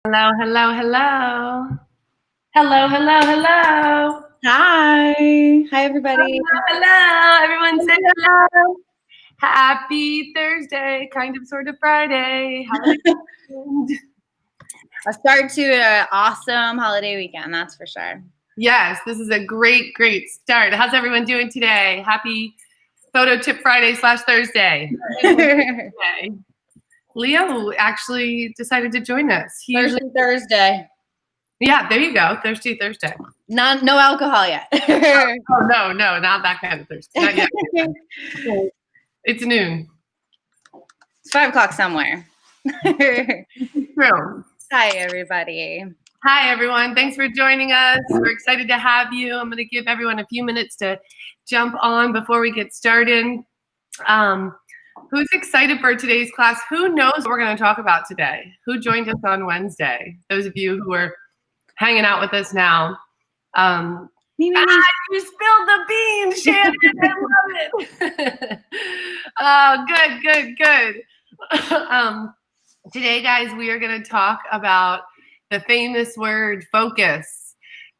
Hello, hello, hello. Hello, hello, hello. Hi. Hi, everybody. Hello. Everyone say hello. Happy Thursday, kind of, sort of Friday. Holiday weekend. A start to an awesome holiday weekend, that's for sure. Yes, this is a great, great start. How's everyone doing today? Happy Photo Tip Friday / Thursday. Leo actually decided to join us. Thursday. Yeah, there you go. Thursday. No alcohol yet. Oh, no, not that kind of Thursday. Not yet. It's noon. It's 5 o'clock somewhere. True. Hi, everybody. Hi, everyone. Thanks for joining us. We're excited to have you. I'm going to give everyone a few minutes to jump on before we get started. Who's excited for today's class? Who knows what we're going to talk about today? Who joined us on Wednesday? Those of you who are hanging out with us now. You spilled the beans, Shannon. I love it. Oh, good. Today, guys, we are going to talk about the famous word focus.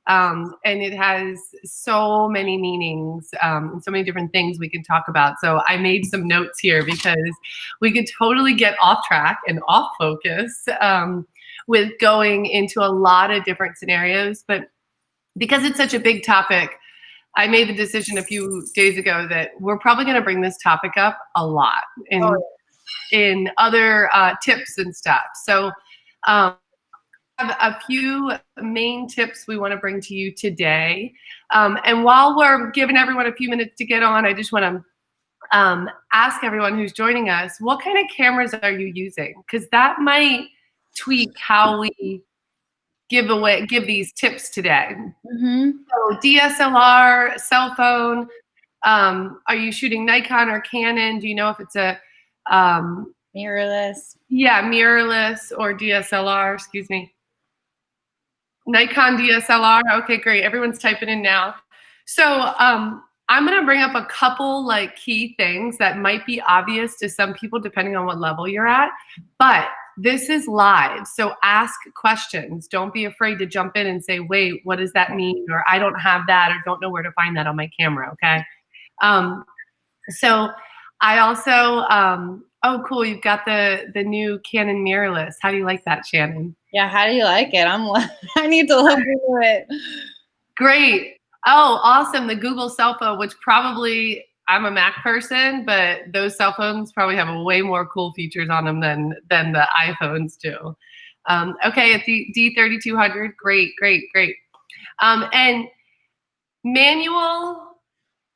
And it has so many meanings, and so many different things we can talk about. So I made some notes here because we could totally get off track and off focus with going into a lot of different scenarios. But because it's such a big topic, I made the decision a few days ago that we're probably going to bring this topic up a lot in other tips and stuff. So I have a few main tips we want to bring to you today. And while we're giving everyone a few minutes to get on, I just want to ask everyone who's joining us, what kind of cameras are you using? Because that might tweak how we give these tips today. So DSLR, cell phone, are you shooting Nikon or Canon? Do you know if it's a mirrorless? Yeah, mirrorless or DSLR, excuse me. Nikon DSLR. Okay, great. Everyone's typing in now. So I'm going to bring up a couple key things that might be obvious to some people depending on what level you're at, but this is live. So ask questions. Don't be afraid to jump in and say, wait, what does that mean? Or I don't have that, or don't know where to find that on my camera. Okay. So I also, oh, cool. You've got the new Canon mirrorless. How do you like that, Shannon? Yeah, how do you like it? I need to look into it. Great. Oh, awesome. The Google cell phone, which probably, I'm a Mac person, but those cell phones probably have way more cool features on them than the iPhones do. Okay, at the D3200, great. And manual,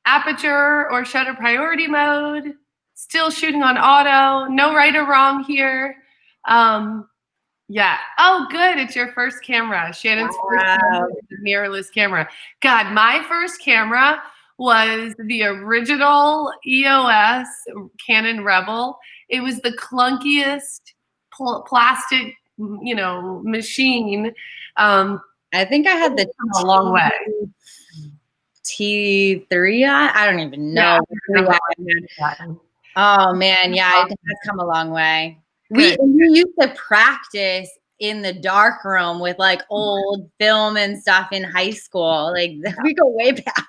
aperture or shutter priority mode, still shooting on auto, no right or wrong here. Yeah. Oh, good. It's your first camera. Shannon's first camera is a mirrorless camera. God, my first camera was the original EOS Canon Rebel. It was the clunkiest plastic, machine. I think I had the a long way. T3. I don't even know. Yeah. Oh man, yeah, it has come a long way. We used to practice in the dark room with old film and stuff in high school. We go way back.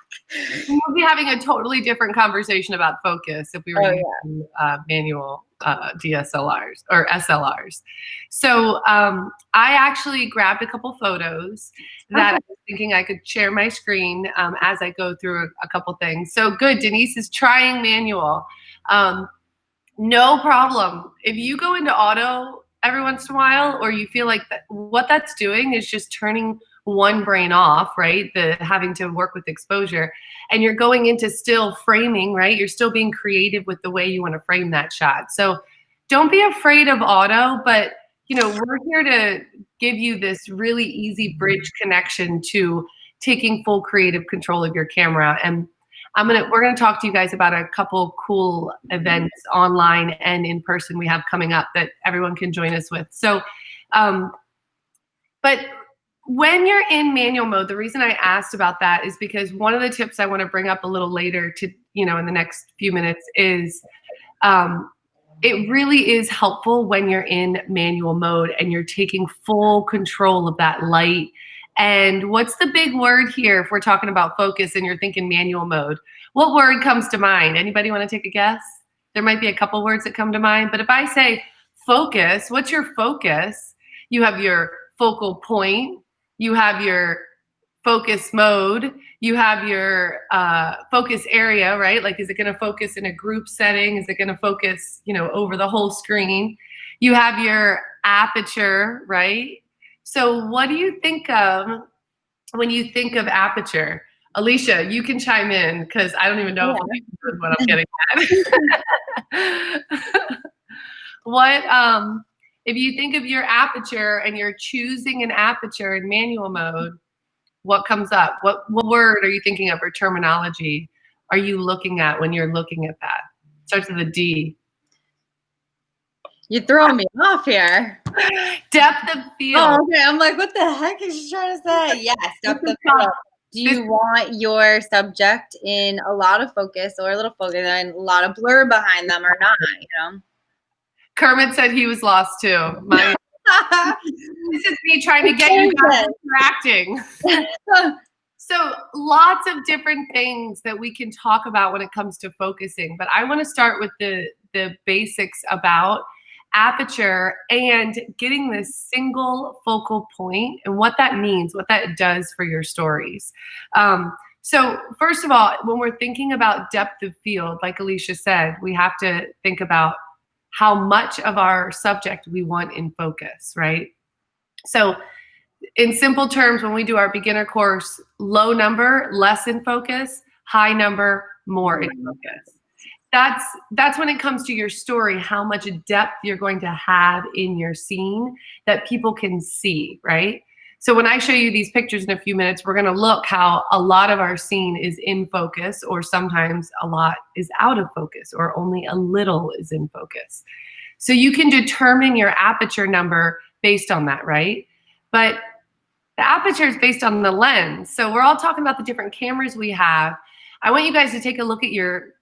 We'll be having a totally different conversation about focus if we were using manual DSLRs or SLRs. So I actually grabbed a couple photos that I was thinking I could share my screen as I go through a couple things. So good, Denise is trying manual. No problem. If you go into auto every once in a while, or you feel like what that's doing is just turning one brain off, right? The having to work with exposure, and you're going into still framing, right? You're still being creative with the way you want to frame that shot. So don't be afraid of auto, but we're here to give you this really easy bridge connection to taking full creative control of your camera. And we're gonna talk to you guys about a couple cool events online and in person we have coming up that everyone can join us with. So, but when you're in manual mode, the reason I asked about that is because one of the tips I want to bring up a little later to, in the next few minutes is it really is helpful when you're in manual mode and you're taking full control of that light. And what's the big word here if we're talking about focus and you're thinking manual mode? What word comes to mind? Anybody want to take a guess? There might be a couple words that come to mind, but if I say focus, what's your focus? You have your focal point, you have your focus mode, you have your focus area, right? Like, is it going to focus in a group setting? Is it going to focus, over the whole screen? You have your aperture, right? So what do you think of when you think of aperture? Alicia, you can chime in because I don't even know if what I'm getting at. What, if you think of your aperture and you're choosing an aperture in manual mode, what comes up? What word are you thinking of or terminology are you looking at when you're looking at that? It starts with a D. You're throwing me off here. Depth of field. Oh, okay. I'm like, what the heck is she trying to say? Yes, depth of field. Do you want your subject in a lot of focus or a little focus and a lot of blur behind them or not, Kermit said he was lost too. This is me trying to get you guys interacting. So lots of different things that we can talk about when it comes to focusing, but I want to start with the basics about aperture and getting this single focal point and what that means, what that does for your stories. So first of all, when we're thinking about depth of field, like Alicia said, we have to think about how much of our subject we want in focus, right? So in simple terms, when we do our beginner course, low number, less in focus, high number, more in focus. That's when it comes to your story, how much depth you're going to have in your scene that people can see, right? So when I show you these pictures in a few minutes, we're going to look how a lot of our scene is in focus, or sometimes a lot is out of focus, or only a little is in focus. So you can determine your aperture number based on that, right? But the aperture is based on the lens. So we're all talking about the different cameras we have. I want you guys to take a look at your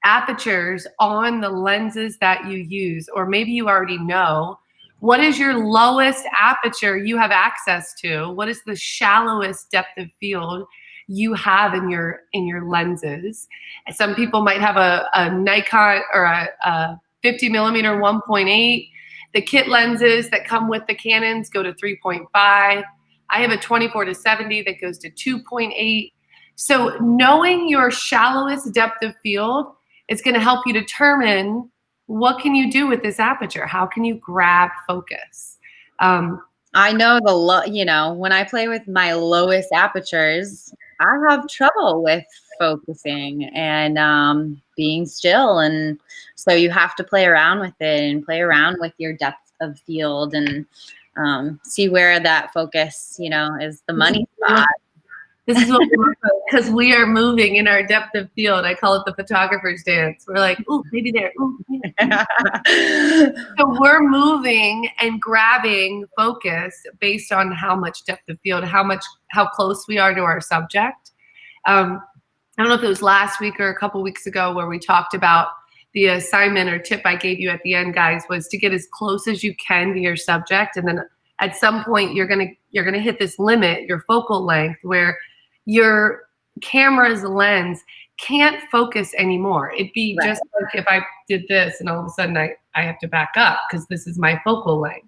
apertures on the lenses that you use, or maybe you already know. What is your lowest aperture you have access to? What is the shallowest depth of field you have in your lenses? Some people might have a Nikon or a 50 millimeter 1.8. The kit lenses that come with the Canons go to 3.5. I have a 24 to 70 that goes to 2.8. So knowing your shallowest depth of field is going to help you determine what can you do with this aperture? How can you grab focus? I know when I play with my lowest apertures, I have trouble with focusing and being still. And so you have to play around with it and play around with your depth of field and see where that focus, is the money spot. This is what because we are moving in our depth of field. I call it the photographer's dance. We're like, ooh, maybe there. Ooh, maybe. So we're moving and grabbing focus based on how much depth of field, how close we are to our subject. I don't know if it was last week or a couple weeks ago where we talked about the assignment or tip I gave you at the end, guys, was to get as close as you can to your subject, and then at some point you're gonna hit this limit, your focal length, where your camera's lens can't focus anymore. It'd be right. Just like if I did this and all of a sudden I have to back up because this is my focal length.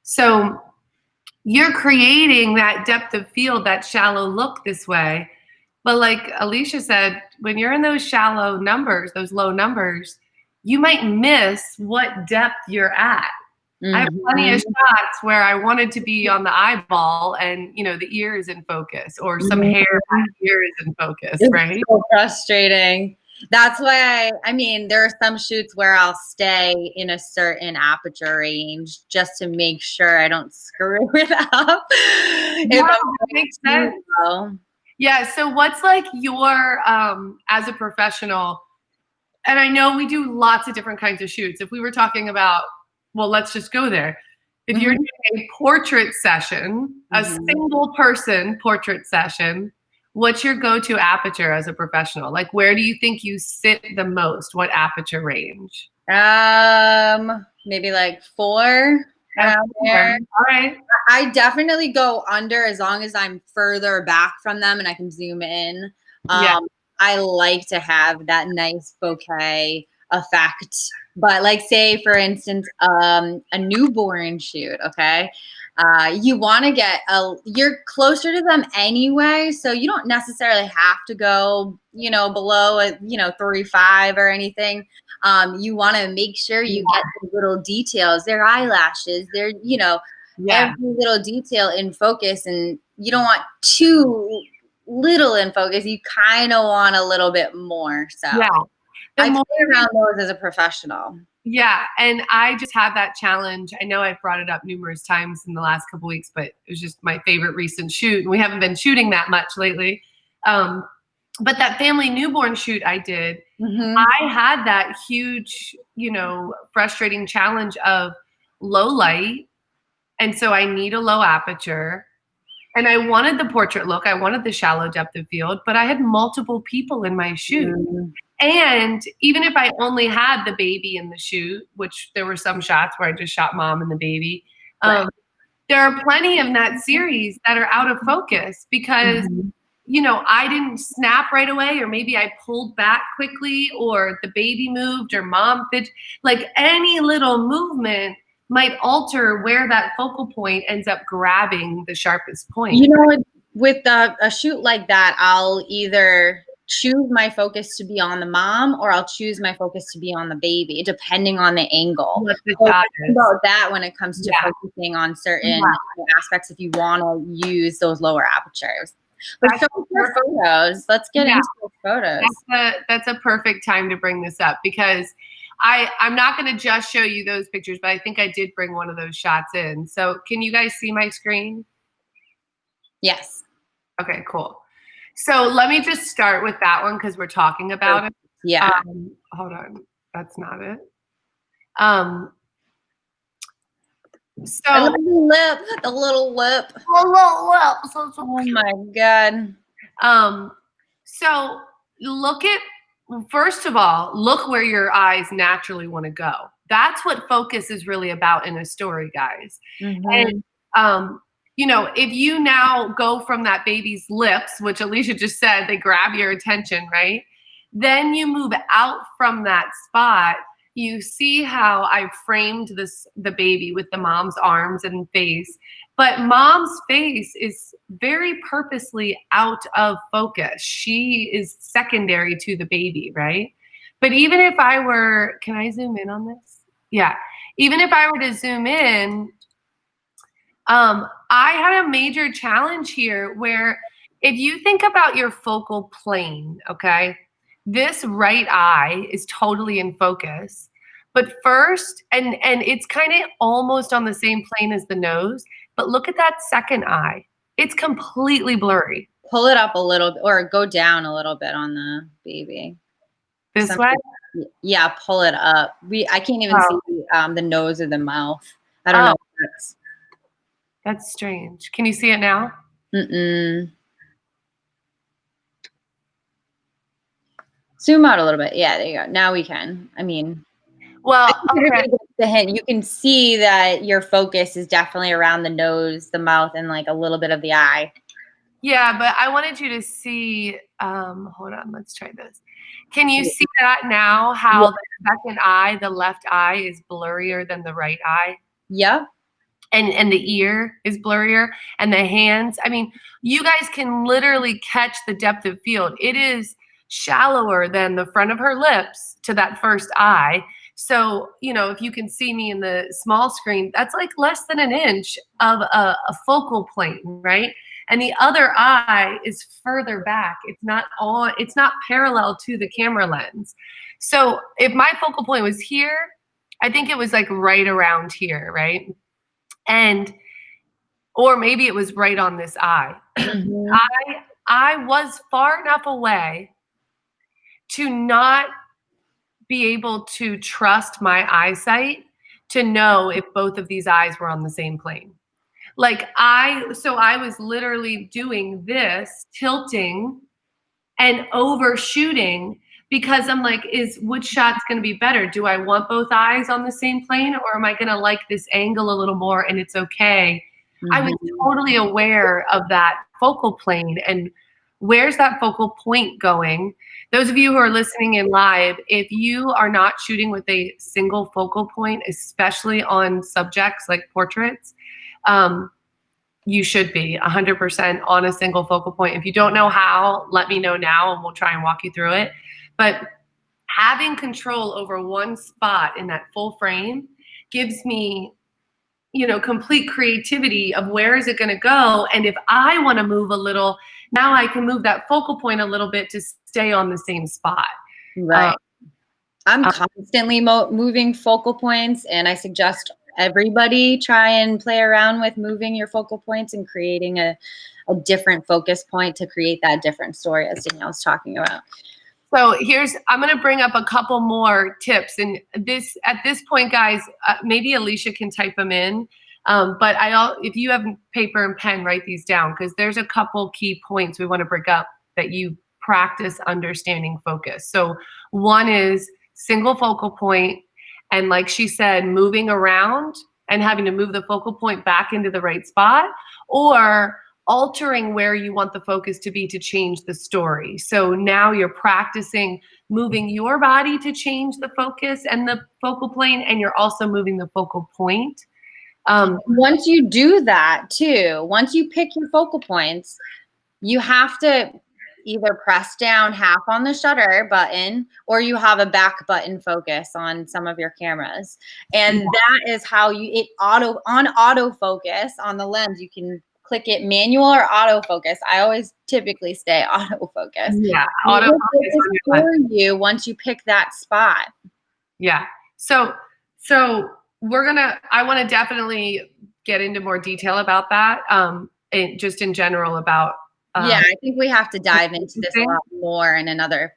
So you're creating that depth of field, that shallow look this way. But like Alicia said, when you're in those shallow numbers, those low numbers, you might miss what depth you're at. Mm-hmm. I have plenty of shots where I wanted to be on the eyeball and, the ear is in focus, or some hair here is in focus, right? It's so frustrating. That's why there are some shoots where I'll stay in a certain aperture range just to make sure I don't screw it up. Yeah, makes sense. Yeah. So what's like your, as a professional, and I know we do lots of different kinds of shoots. If we were talking about, well, let's just go there. If you're doing a portrait session, a single person portrait session, what's your go-to aperture as a professional? Like, where do you think you sit the most? What aperture range? Maybe like 4 around there. All right. I definitely go under as long as I'm further back from them and I can zoom in. Yeah. I like to have that nice bokeh effect. But like say for instance, a newborn shoot, okay? You want to get you're closer to them anyway, so you don't necessarily have to go, below 35 or anything. You want to make sure you get the little details, their eyelashes, their, every little detail in focus, and you don't want too little in focus. You kind of want a little bit more. So I play around those as a professional. Yeah, and I just have that challenge. I know I've brought it up numerous times in the last couple weeks, but it was just my favorite recent shoot. And we haven't been shooting that much lately. But that family newborn shoot I did, I had that huge, frustrating challenge of low light. And so I need a low aperture. And I wanted the portrait look. I wanted the shallow depth of field, but I had multiple people in my shoot. And even if I only had the baby in the shoot, which there were some shots where I just shot mom and the baby, there are plenty of that series that are out of focus because, I didn't snap right away, or maybe I pulled back quickly, or the baby moved, or mom fit. Like any little movement might alter where that focal point ends up grabbing the sharpest point. With a shoot like that, I'll either choose my focus to be on the mom or I'll choose my focus to be on the baby, depending on the angle. About that when it comes to focusing on certain aspects, if you want to use those lower apertures. But show us your photos. Let's get into those photos. That's a perfect time to bring this up because I'm not going to just show you those pictures, but I think I did bring one of those shots in. So can you guys see my screen? Yes. Okay, cool. So let me just start with that one because we're talking about it. Yeah. Hold on. That's not it. So I love the lip, the little lip. Oh my God. So first of all, look where your eyes naturally want to go. That's what focus is really about in a story, guys. And, if you now go from that baby's lips, which Alicia just said, they grab your attention, right? Then you move out from that spot. You see how I framed the baby with the mom's arms and face, but mom's face is very purposely out of focus. She is secondary to the baby, right? But even if I were, can I zoom in on this? Yeah. Even if I were to zoom in, I had a major challenge here where if you think about your focal plane, okay, this right eye is totally in focus. But first, and it's kind of almost on the same plane as the nose, but look at that second eye. It's completely blurry. Pull it up a little, or go down a little bit on the baby. This way? Yeah, pull it up. I can't even see the nose or the mouth. I don't know if that's strange. Can you see it now? Zoom out a little bit. Yeah, there you go. Now we can. I mean, well, the hint. You can see that your focus is definitely around the nose, the mouth, and like a little bit of the eye. Yeah, but I wanted you to see, hold on, let's try this. Can you see that now, how the second eye, the left eye, is blurrier than the right eye? Yeah. And the ear is blurrier, and the hands. I mean, you guys can literally catch the depth of field. It is shallower than the front of her lips to that first eye. So, if you can see me in the small screen, that's like less than an inch of a focal plane, right? And the other eye is further back. It's not parallel to the camera lens. So if my focal point was here, I think it was like right around here, right? Or maybe it was right on this eye. I was far enough away to not be able to trust my eyesight to know if both of these eyes were on the same plane. Like I was literally doing this, tilting and overshooting because I'm like, which shot's going to be better? Do I want both eyes on the same plane, or am I going to like this angle a little more and it's okay? I was totally aware of that focal plane and where's that focal point going. Those of you who are listening in live, if you are not shooting with a single focal point, especially on subjects like portraits, you should be 100% on a single focal point. If you don't know how, let me know now and we'll try and walk you through it. But having control over one spot in that full frame gives me, complete creativity of where is it going to go. And if I want to move a little, now I can move that focal point a little bit to stay on the same spot. Right. I'm constantly moving focal points, and I suggest everybody try and play around with moving your focal points and creating a different focus point to create that different story, as Danielle was talking about. So I'm going to bring up a couple more tips. And at this point, guys, maybe Alicia can type them in. But if you have paper and pen, write these down, because there's a couple key points we want to bring up that you practice understanding focus. So one is single focal point. And like she said, moving around and having to move the focal point back into the right spot, or altering where you want the focus to be to change the story. So now you're practicing moving your body to change the focus and the focal plane, and you're also moving the focal point. Once you do that too, once you pick your focal points, you have to either press down half on the shutter button, or you have a back button focus on some of your cameras. And that is how autofocus on the lens. You can click it manual or autofocus. I always typically stay autofocus. Yeah, autofocus for you once you pick that spot. Yeah. So I want to definitely get into more detail about that. Just in general about. Yeah, I think we have to dive into this a lot more in another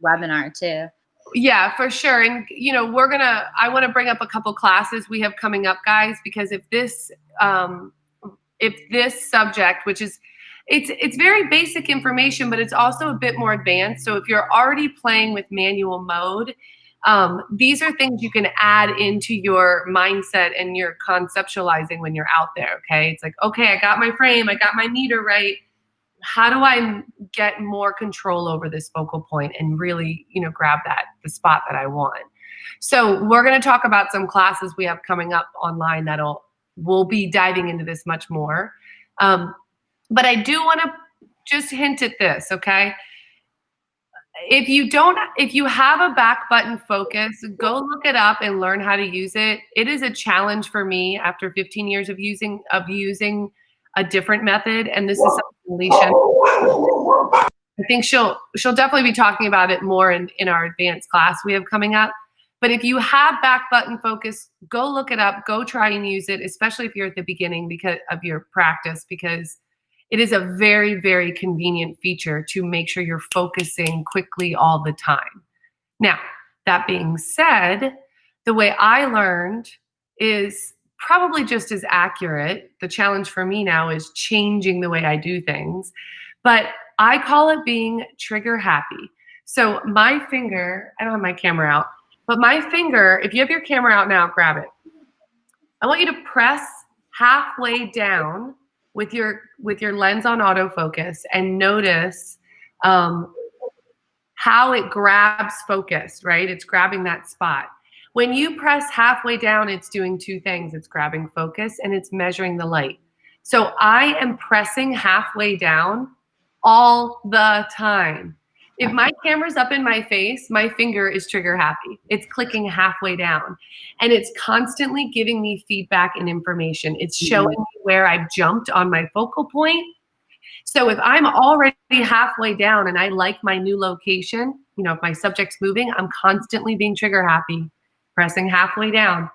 webinar too. Yeah, for sure. And I want to bring up a couple classes we have coming up, guys, because if this subject, which is, it's very basic information, but it's also a bit more advanced. So if you're already playing with manual mode, these are things you can add into your mindset and your conceptualizing when you're out there. Okay. It's like, okay, I got my frame, I got my meter right. How do I get more control over this focal point and really, grab the spot that I want? So we're going to talk about some classes we have coming up online we'll be diving into this much more. But I do want to just hint at this, okay? If you have a back button focus, go look it up and learn how to use it. It is a challenge for me after 15 years of using a different method, and this is something Alicia, I think she'll definitely be talking about it more in our advanced class we have coming up. But if you have back button focus, go look it up, go try and use it, especially if you're at the beginning because of your practice, because it is a very, very convenient feature to make sure you're focusing quickly all the time. Now, that being said, the way I learned is probably just as accurate. The challenge for me now is changing the way I do things, but I call it being trigger happy. So my finger, I don't have my camera out, but my finger, if you have your camera out now, grab it. I want you to press halfway down with your lens on autofocus and notice how it grabs focus, right? It's grabbing that spot. When you press halfway down, it's doing two things. It's grabbing focus and it's measuring the light. So I am pressing halfway down all the time. If my camera's up in my face, my finger is trigger happy. It's clicking halfway down and it's constantly giving me feedback and information. It's showing me where I've jumped on my focal point. So if I'm already halfway down and I like my new location, if my subject's moving, I'm constantly being trigger happy, pressing halfway down.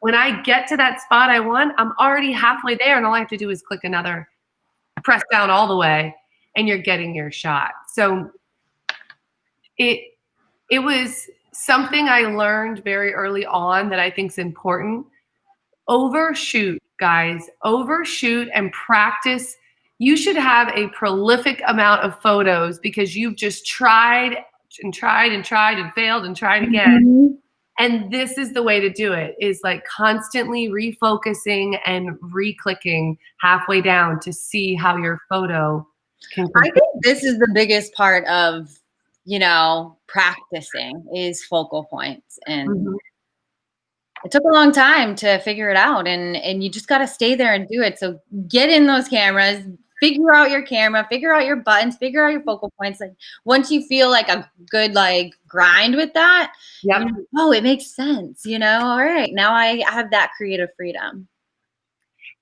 When I get to that spot I want, I'm already halfway there and all I have to do is click another, press down all the way, and you're getting your shot. So it was something I learned very early on that I think is important. Overshoot guys, overshoot and practice. You should have a prolific amount of photos because you've just tried and tried and tried and failed and tried again. Mm-hmm. And this is the way to do it, is like constantly refocusing and re-clicking halfway down to see how your photo can compare. I think this is the biggest part of, practicing is focal points. And it took a long time to figure it out. And you just got to stay there and do it. So get in those cameras, figure out your camera, figure out your buttons, figure out your focal points. Like once you feel like a good grind with that, it makes sense. All right, now I have that creative freedom.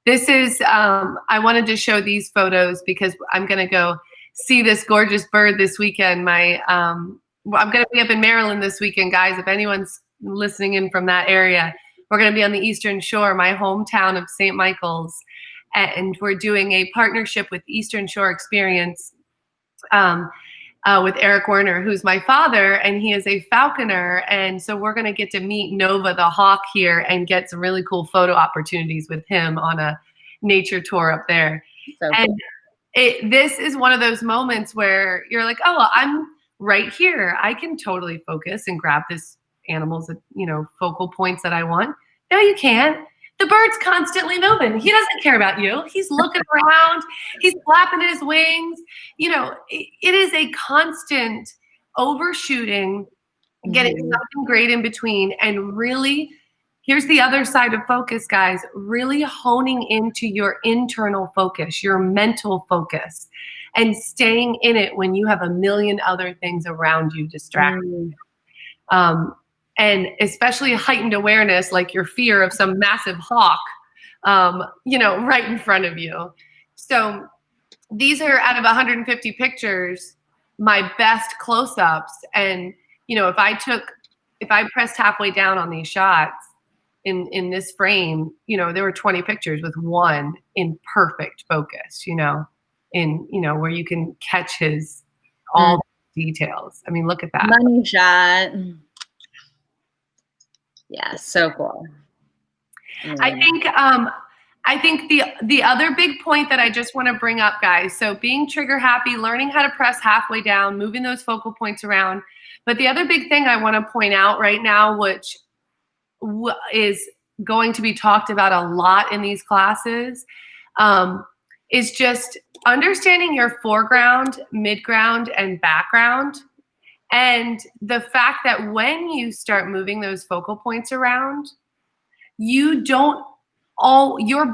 This is, I wanted to show these photos because I'm going to go see this gorgeous bird this weekend. I'm going to be up in Maryland this weekend, guys. If anyone's listening in from that area, we're going to be on the Eastern Shore, my hometown of St. Michael's. And we're doing a partnership with Eastern Shore Experience with Eric Werner, who's my father, and he is a falconer. And so we're going to get to meet Nova the hawk here and get some really cool photo opportunities with him on a nature tour up there. So and this is one of those moments where you're like, oh, well, I'm right here. I can totally focus and grab this animal's, focal points that I want. No, you can't. The bird's constantly moving. He doesn't care about you. He's looking around. He's flapping his wings. It is a constant overshooting, getting something great in between. And really, here's the other side of focus, guys, really honing into your internal focus, your mental focus, and staying in it when you have a million other things around you distracting you. And especially heightened awareness, like your fear of some massive hawk, right in front of you. So these are out of 150 pictures, my best close-ups. And, if I pressed halfway down on these shots in this frame, there were 20 pictures with one in perfect focus, where you can catch all the details. I mean, look at that. Money shot. Yeah, so cool. I think the other big point that I just want to bring up, guys, so being trigger happy, learning how to press halfway down, moving those focal points around. But the other big thing I want to point out right now, which is going to be talked about a lot in these classes, is just understanding your foreground, midground, and background. And the fact that when you start moving those focal points around, your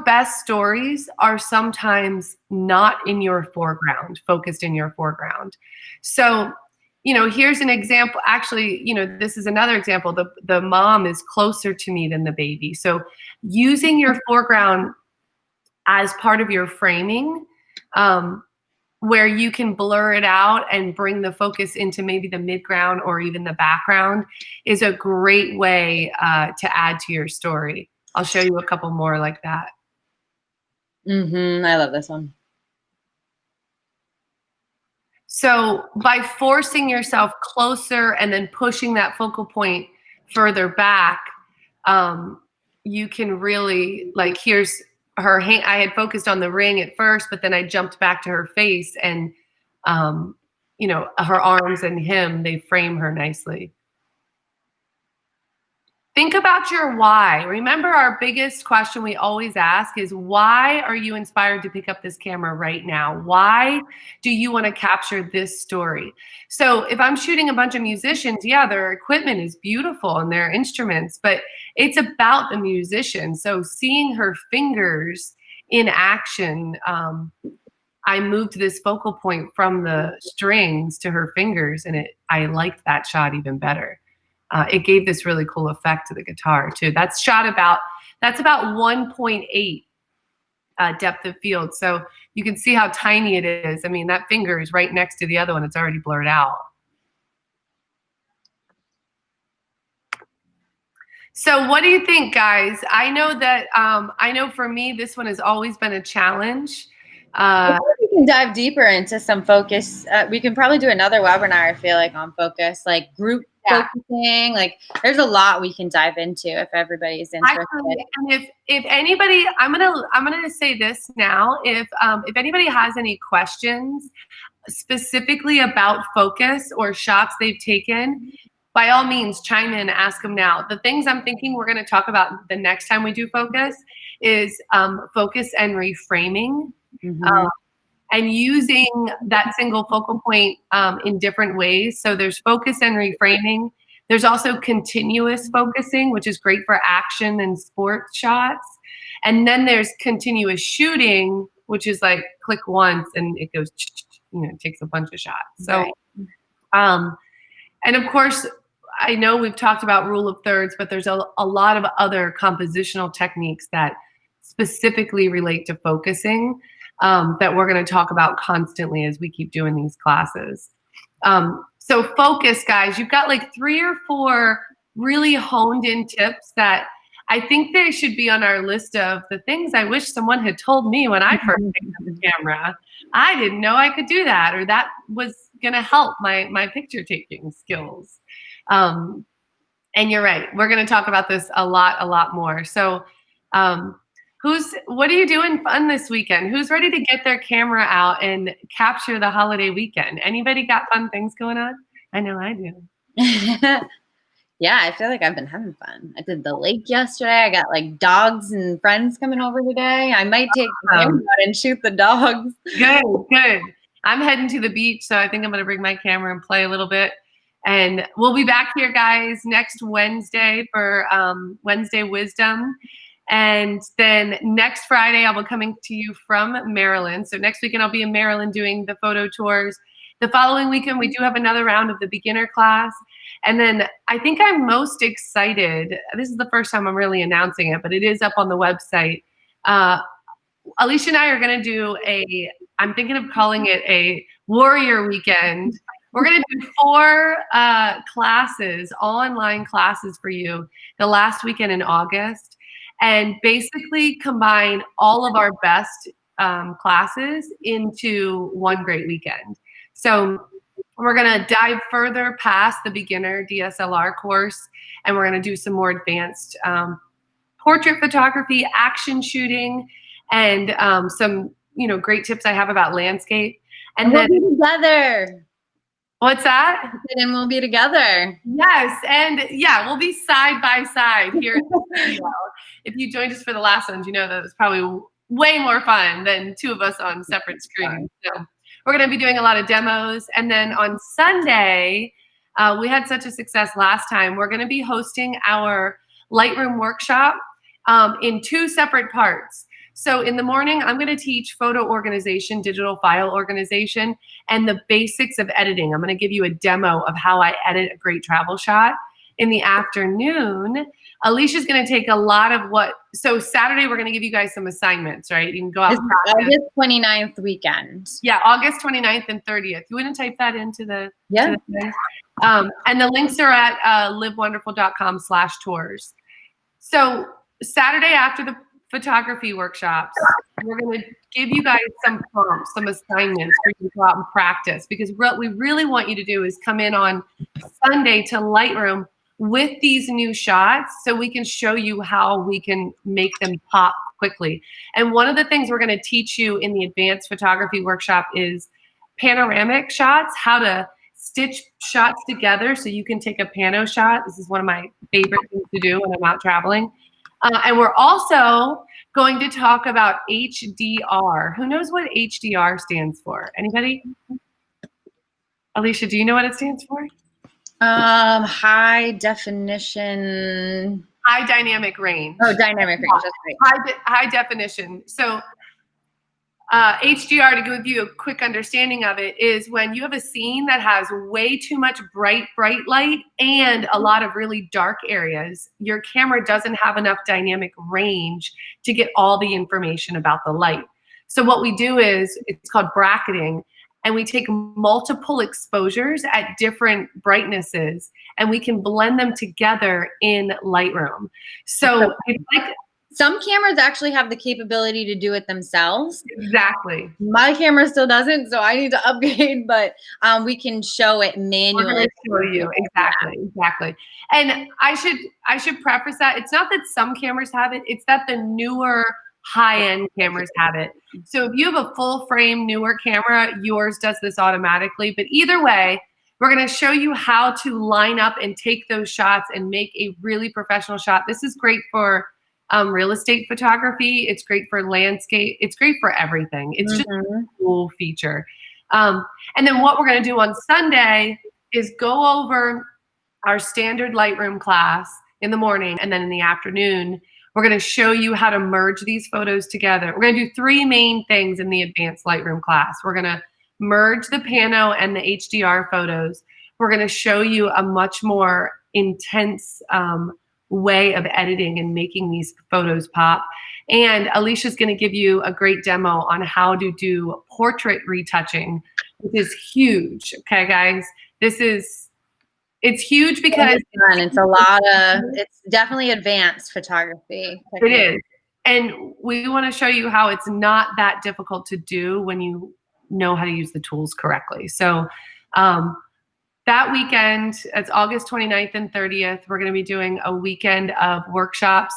best stories are sometimes not in your foreground, focused in your foreground. So, here's an example. Actually, this is another example. The mom is closer to me than the baby. So using your foreground as part of your framing, where you can blur it out and bring the focus into maybe the midground or even the background, is a great way to add to your story. I'll show you a couple more like that. I love this one. So by forcing yourself closer and then pushing that focal point further back, you can really, here's her hand. I had focused on the ring at first, but then I jumped back to her face, and her arms and him, they frame her nicely. Think about your why. Remember, our biggest question we always ask is, why are you inspired to pick up this camera right now? Why do you want to capture this story? So if I'm shooting a bunch of musicians, their equipment is beautiful and their instruments, but it's about the musician. So seeing her fingers in action, I moved this focal point from the strings to her fingers, and I liked that shot even better. It gave this really cool effect to the guitar too. That's about 1.8 depth of field. So you can see how tiny it is. I mean, that finger is right next to the other one. It's already blurred out. So what do you think, guys? I know that, for me, this one has always been a challenge. We can dive deeper into some focus. We can probably do another webinar, I feel like, on focus, like group focusing. Like there's a lot we can dive into if everybody's interested. And if anybody, I'm gonna say this now. If anybody has any questions specifically about focus or shots they've taken, by all means, chime in, ask them now. The things I'm thinking we're going to talk about the next time we do focus is focus and reframing, and using that single focal point in different ways. So there's focus and reframing. There's also continuous focusing, which is great for action and sports shots. And then there's continuous shooting, which is like click once and it goes, it takes a bunch of shots. So, and of course, I know we've talked about rule of thirds, but there's a lot of other compositional techniques that specifically relate to focusing that we're going to talk about constantly as we keep doing these classes. So focus, guys, you've got like 3 or 4 really honed in tips that I think they should be on our list of the things I wish someone had told me when I first picked up the camera. I didn't know I could do that, or that was going to help my picture taking skills. And you're right. We're going to talk about this a lot more. So what are you doing fun this weekend? Who's ready to get their camera out and capture the holiday weekend? Anybody got fun things going on? I know I do. Yeah, I feel like I've been having fun. I did the lake yesterday. I got like dogs and friends coming over today. I might take the camera out and shoot the dogs. Good. I'm heading to the beach, so I think I'm going to bring my camera and play a little bit. And we'll be back here, guys, next Wednesday for Wednesday Wisdom. And then next Friday, I'll be coming to you from Maryland. So next weekend, I'll be in Maryland doing the photo tours. The following weekend, we do have another round of the beginner class. And then I think I'm most excited. This is the first time I'm really announcing it, but it is up on the website. Alicia and I are going to do I'm thinking of calling it a warrior weekend. We're going to do 4 classes, online classes for you the last weekend in August, and basically combine all of our best classes into one great weekend. So we're going to dive further past the beginner DSLR course, and we're going to do some more advanced portrait photography, action shooting, and some great tips I have about landscape. And we'll be together. What's that? And we'll be together. Yes, and yeah, we'll be side by side here. If you joined us for the last ones, you know that it's probably way more fun than 2 of us on separate screens. So we're going to be doing a lot of demos. And then on Sunday, we had such a success last time. We're going to be hosting our Lightroom workshop in 2 separate parts. So in the morning, I'm going to teach photo organization, digital file organization, and the basics of editing. I'm going to give you a demo of how I edit a great travel shot. In the afternoon, Alicia's going to take a lot of so Saturday, we're going to give you guys some assignments, right? You can go out. It's August 29th weekend. Yeah, August 29th and 30th. You want to type that into the. Yeah. And the links are at livewonderful.com/tours. So Saturday after the photography workshops, we're going to give you guys some prompts, some assignments for you to go out and practice, because what we really want you to do is come in on Sunday to Lightroom with these new shots so we can show you how we can make them pop quickly. And one of the things we're going to teach you in the advanced photography workshop is panoramic shots, how to stitch shots together so you can take a pano shot. This is one of my favorite things to do when I'm out traveling. And we're also going to talk about HDR. Who knows what HDR stands for? Anybody? Alicia, do you know what it stands for? High definition. High dynamic range. Oh, dynamic range. That's right. High definition. So HDR, to give you a quick understanding of it, is when you have a scene that has way too much bright light and a lot of really dark areas, your camera doesn't have enough dynamic range to get all the information about the light. So what we do is, it's called bracketing, and we take multiple exposures at different brightnesses, and we can blend them together in Lightroom. So it's like Some cameras actually have the capability to do it themselves. Exactly. My camera still doesn't, so I need to upgrade, but we can show it manually. We're going to show you. Exactly. And I should preface that it's not that some cameras have it, it's that the newer high-end cameras have it. So if you have a full frame newer camera, yours does this automatically. But either way, we're going to show you how to line up and take those shots and make a really professional shot. This is great for real estate photography. It's great for landscape. It's great for everything. It's just a cool feature. And then what we're going to do on Sunday is go over our standard Lightroom class in the morning, and then in the afternoon, we're going to show you how to merge these photos together. We're going to do 3 main things in the advanced Lightroom class. We're going to merge the pano and the HDR photos. We're going to show you a much more intense way of editing and making these photos pop. And Alicia's going to give you a great demo on how to do portrait retouching, which is huge. Okay, guys, it's huge because it's definitely advanced photography. It is. And we want to show you how it's not that difficult to do when you know how to use the tools correctly. So that weekend, it's August 29th and 30th, we're going to be doing a weekend of workshops.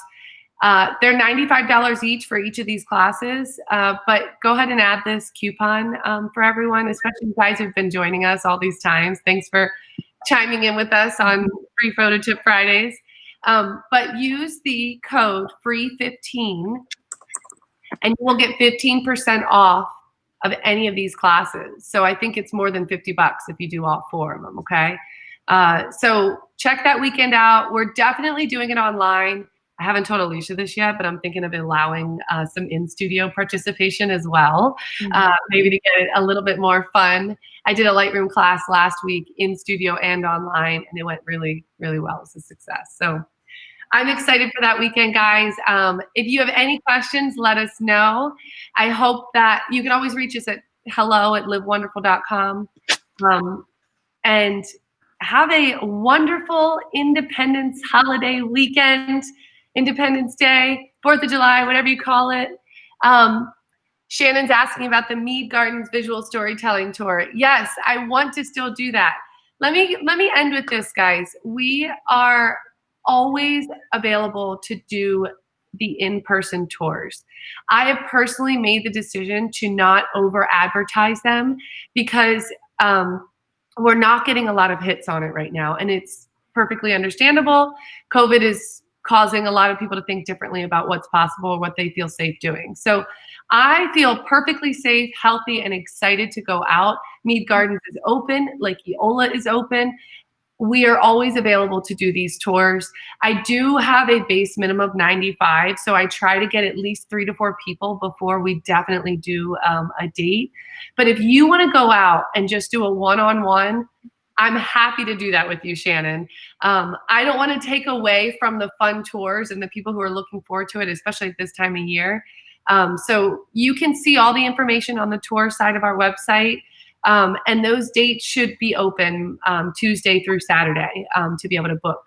They're $95 each for each of these classes, but go ahead and add this coupon for everyone, especially you guys who've been joining us all these times. Thanks for chiming in with us on Free Photo Tip Fridays. But use the code FREE15 and you will get 15% off of any of these classes. So I think it's more than $50 if you do all 4 of them, okay? So check that weekend out. We're definitely doing it online. I haven't told Alicia this yet, but I'm thinking of allowing some in-studio participation as well, maybe to get it a little bit more fun. I did a Lightroom class last week in studio and online, and it went really, really well. It was a success. So I'm excited for that weekend, guys. If you have any questions, let us know. I hope that you can always reach us at hello@livewonderful.com. And have a wonderful Independence holiday weekend, Independence Day, 4th of July, whatever you call it. Shannon's asking about the Mead Gardens Visual Storytelling Tour. Yes, I want to still do that. Let me end with this, guys. We are always available to do the in-person tours. I have personally made the decision to not over-advertise them because we're not getting a lot of hits on it right now, and it's perfectly understandable. COVID is causing a lot of people to think differently about what's possible or what they feel safe doing. So I feel perfectly safe, healthy, and excited to go out. Mead Gardens is open, Lake Eola is open. We are always available to do these tours. I do have a base minimum of 95, so I try to get at least 3 to 4 people before we definitely do a date. But if you want to go out and just do a one-on-one, I'm happy to do that with you, Shannon. I don't want to take away from the fun tours and the people who are looking forward to it, especially at this time of year. So you can see all the information on the tour side of our website. And those dates should be open Tuesday through Saturday to be able to book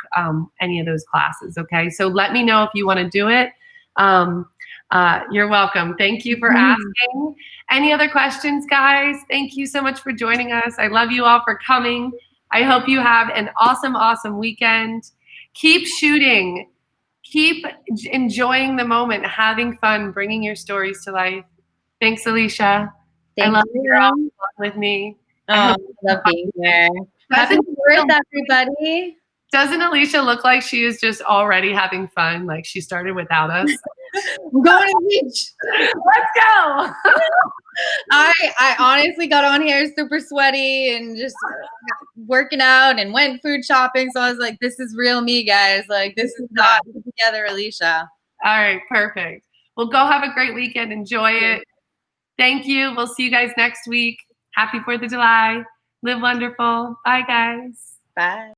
any of those classes, okay? So let me know if you want to do it. You're welcome. Thank you for asking. Any other questions, guys? Thank you so much for joining us. I love you all for coming. I hope you have an awesome, awesome weekend. Keep shooting. Keep enjoying the moment, having fun, bringing your stories to life. Thanks, Alicia. I love you all with me. I love being here. Happy birthday, everybody. Doesn't Alicia look like she is just already having fun? Like she started without us? I'm going to the beach. Let's go. I honestly got on here super sweaty and just working out and went food shopping. So I was like, this is real me, guys. Like this is not together, Alicia. All right, perfect. Well, go have a great weekend. Enjoy it. Thank you. We'll see you guys next week. Happy 4th of July. Live wonderful. Bye, guys. Bye.